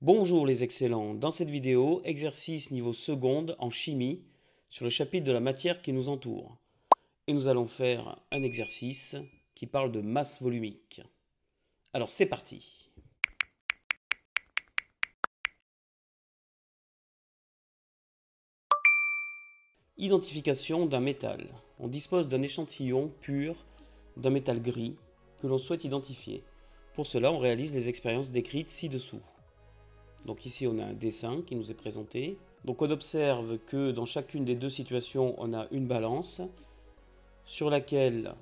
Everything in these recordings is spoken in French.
Bonjour les excellents, dans cette vidéo, exercice niveau seconde en chimie sur le chapitre de la matière qui nous entoure. Et nous allons faire un exercice qui parle de masse volumique. Alors c'est parti. Identification d'un métal. On dispose d'un échantillon pur d'un métal gris que l'on souhaite identifier. Pour cela, on réalise les expériences décrites ci-dessous. Donc ici, on a un dessin qui nous est présenté. Donc on observe que dans chacune des deux situations, on a une balance sur laquelle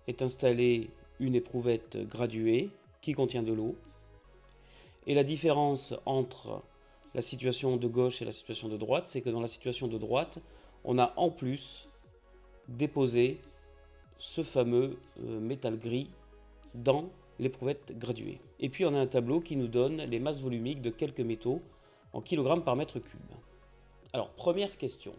est installée une éprouvette graduée qui contient de l'eau. Et la différence entre la situation de gauche et la situation de droite, c'est que dans la situation de droite, on a en plus déposé ce fameux métal gris dans l'éprouvette graduée. Et puis on a un tableau qui nous donne les masses volumiques de quelques métaux en kilogrammes par mètre cube. Alors première question.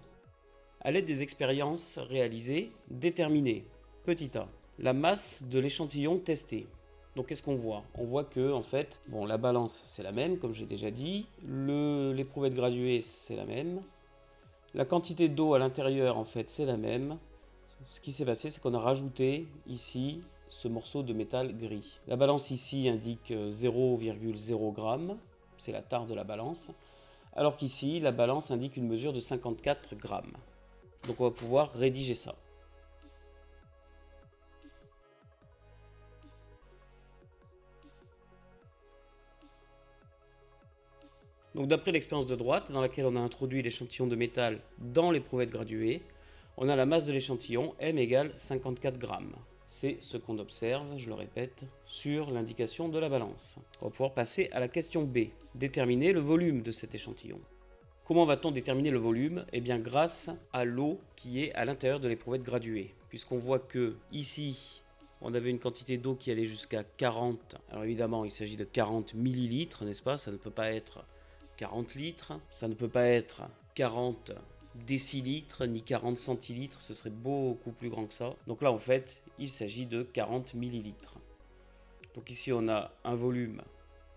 À l'aide des expériences réalisées, déterminer, petit a, la masse de l'échantillon testé. Donc qu'est-ce qu'on voit? On voit que en fait, bon, la balance c'est la même comme j'ai déjà dit, l'éprouvette graduée c'est la même, la quantité d'eau à l'intérieur en fait c'est la même. Ce qui s'est passé, c'est qu'on a rajouté ici ce morceau de métal gris. La balance ici indique 0,0 g, c'est la tare de la balance, alors qu'ici la balance indique une mesure de 54 grammes. Donc on va pouvoir rédiger ça. Donc d'après l'expérience de droite, dans laquelle on a introduit l'échantillon de métal dans l'éprouvette graduée, on a la masse de l'échantillon, M égale 54 grammes. C'est ce qu'on observe, je le répète, sur l'indication de la balance. On va pouvoir passer à la question B. Déterminer le volume de cet échantillon. Comment va-t-on déterminer le volume? Eh bien grâce à l'eau qui est à l'intérieur de l'éprouvette graduée. Puisqu'on voit que ici, on avait une quantité d'eau qui allait jusqu'à 40. Alors évidemment, il s'agit de 40 millilitres, n'est-ce pas? Ça ne peut pas être 40 litres, ça ne peut pas être 40 décilitres ni 40 centilitres, ce serait beaucoup plus grand que ça. Donc là en fait il s'agit de 40 millilitres. Donc ici on a un volume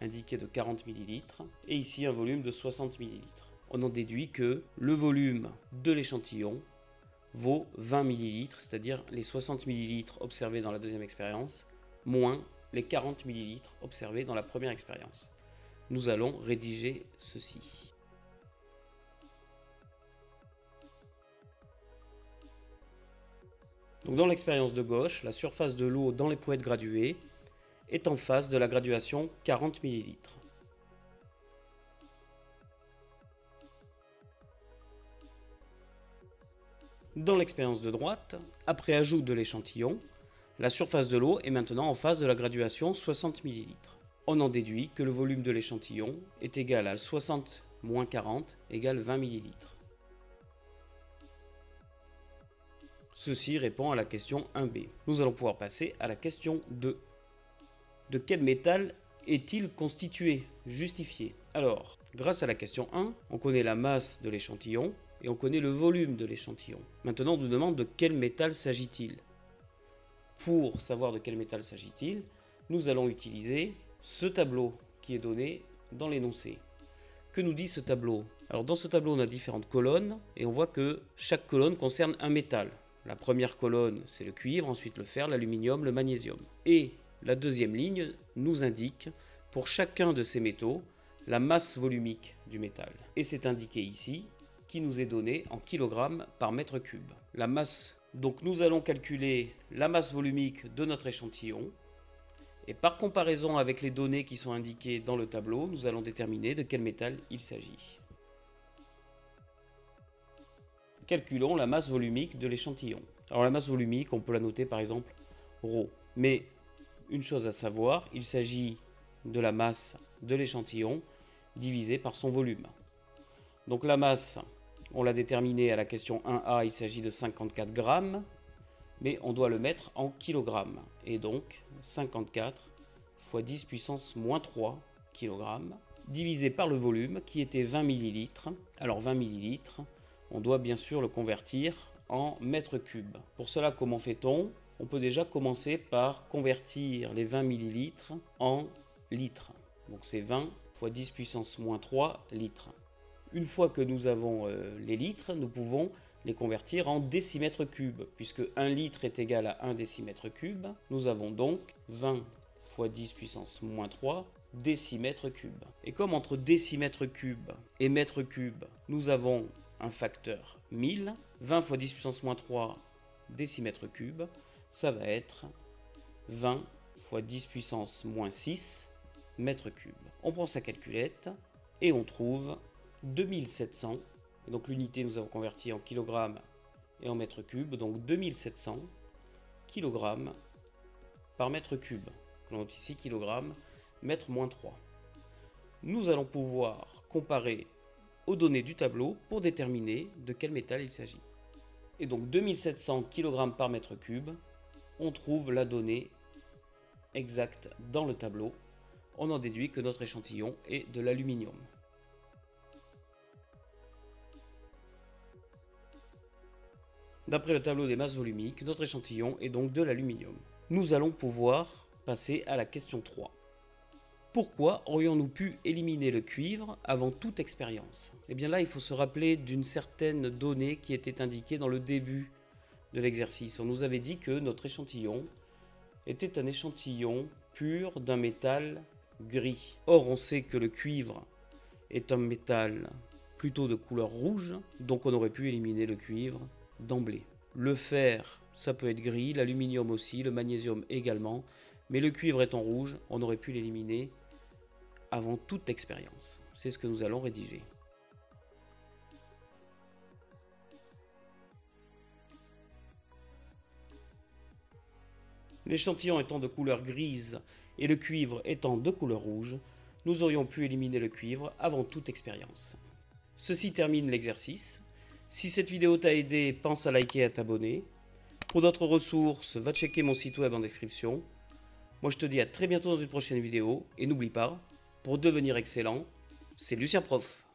indiqué de 40 millilitres et ici un volume de 60 millilitres. On en déduit que le volume de l'échantillon vaut 20 millilitres, c'est-à-dire les 60 millilitres observés dans la deuxième expérience, moins les 40 millilitres observés dans la première expérience. Nous allons rédiger ceci. Donc dans l'expérience de gauche, la surface de l'eau dans l'éprouvette graduée est en face de la graduation 40 ml. Dans l'expérience de droite, après ajout de l'échantillon, la surface de l'eau est maintenant en face de la graduation 60 ml. On en déduit que le volume de l'échantillon est égal à 60 moins 40 égale 20 ml. Ceci répond à la question 1b. Nous allons pouvoir passer à la question 2. De quel métal est-il constitué? Justifié. Alors, grâce à la question 1, on connaît la masse de l'échantillon et on connaît le volume de l'échantillon. Maintenant, on nous demande de quel métal s'agit-il. Pour savoir de quel métal s'agit-il, nous allons utiliser ce tableau qui est donné dans l'énoncé. Que nous dit ce tableau? Alors dans ce tableau, on a différentes colonnes et on voit que chaque colonne concerne un métal. La première colonne, c'est le cuivre, ensuite le fer, l'aluminium, le magnésium. Et la deuxième ligne nous indique, pour chacun de ces métaux, la masse volumique du métal. Et c'est indiqué ici, qui nous est donné en kilogrammes par mètre cube. La masse, donc nous allons calculer la masse volumique de notre échantillon. Et par comparaison avec les données qui sont indiquées dans le tableau, nous allons déterminer de quel métal il s'agit. Calculons la masse volumique de l'échantillon. Alors la masse volumique, on peut la noter par exemple ρ. Mais une chose à savoir, il s'agit de la masse de l'échantillon divisée par son volume. Donc la masse, on l'a déterminée à la question 1a, il s'agit de 54 grammes, mais on doit le mettre en kilogrammes. Et donc 54 fois 10 puissance moins 3 kg, divisé par le volume qui était 20 ml. Alors 20 ml, on doit bien sûr le convertir en mètres cubes. Pour cela, comment fait-on? On peut déjà commencer par convertir les 20 ml en litres. Donc c'est 20 fois 10 puissance moins 3 litres. Une fois que nous avons les litres, nous pouvons les convertir en décimètres cubes, puisque 1 litre est égal à 1 décimètre cube. Nous avons donc 20 fois 10 puissance moins 3 décimètres cubes. Et comme entre décimètre cube et mètre cube, nous avons un facteur 1000, 20 fois 10 puissance moins 3 décimètres cubes, ça va être 20 fois 10 puissance moins 6 mètres cubes. On prend sa calculette et on trouve 2700. Et donc l'unité nous avons converti en kilogrammes et en mètres cubes, donc 2700 kg par mètre cube. Que l'on note ici kilogrammes, mètre moins 3. Nous allons pouvoir comparer aux données du tableau pour déterminer de quel métal il s'agit. Et donc 2700 kg par mètre cube, on trouve la donnée exacte dans le tableau. On en déduit que notre échantillon est de l'aluminium. D'après le tableau des masses volumiques, notre échantillon est donc de l'aluminium. Nous allons pouvoir passer à la question 3. Pourquoi aurions-nous pu éliminer le cuivre avant toute expérience? Eh bien là, il faut se rappeler d'une certaine donnée qui était indiquée dans le début de l'exercice. On nous avait dit que notre échantillon était un échantillon pur d'un métal gris. Or, on sait que le cuivre est un métal plutôt de couleur rouge, donc on aurait pu éliminer le cuivre d'emblée. Le fer, ça peut être gris, l'aluminium aussi, le magnésium également, mais le cuivre étant rouge, on aurait pu l'éliminer avant toute expérience. C'est ce que nous allons rédiger. L'échantillon étant de couleur grise et le cuivre étant de couleur rouge, nous aurions pu éliminer le cuivre avant toute expérience. Ceci termine l'exercice. Si cette vidéo t'a aidé, pense à liker et à t'abonner. Pour d'autres ressources, va checker mon site web en description. Moi je te dis à très bientôt dans une prochaine vidéo. Et n'oublie pas, pour devenir excellent, c'est Lucien Prof.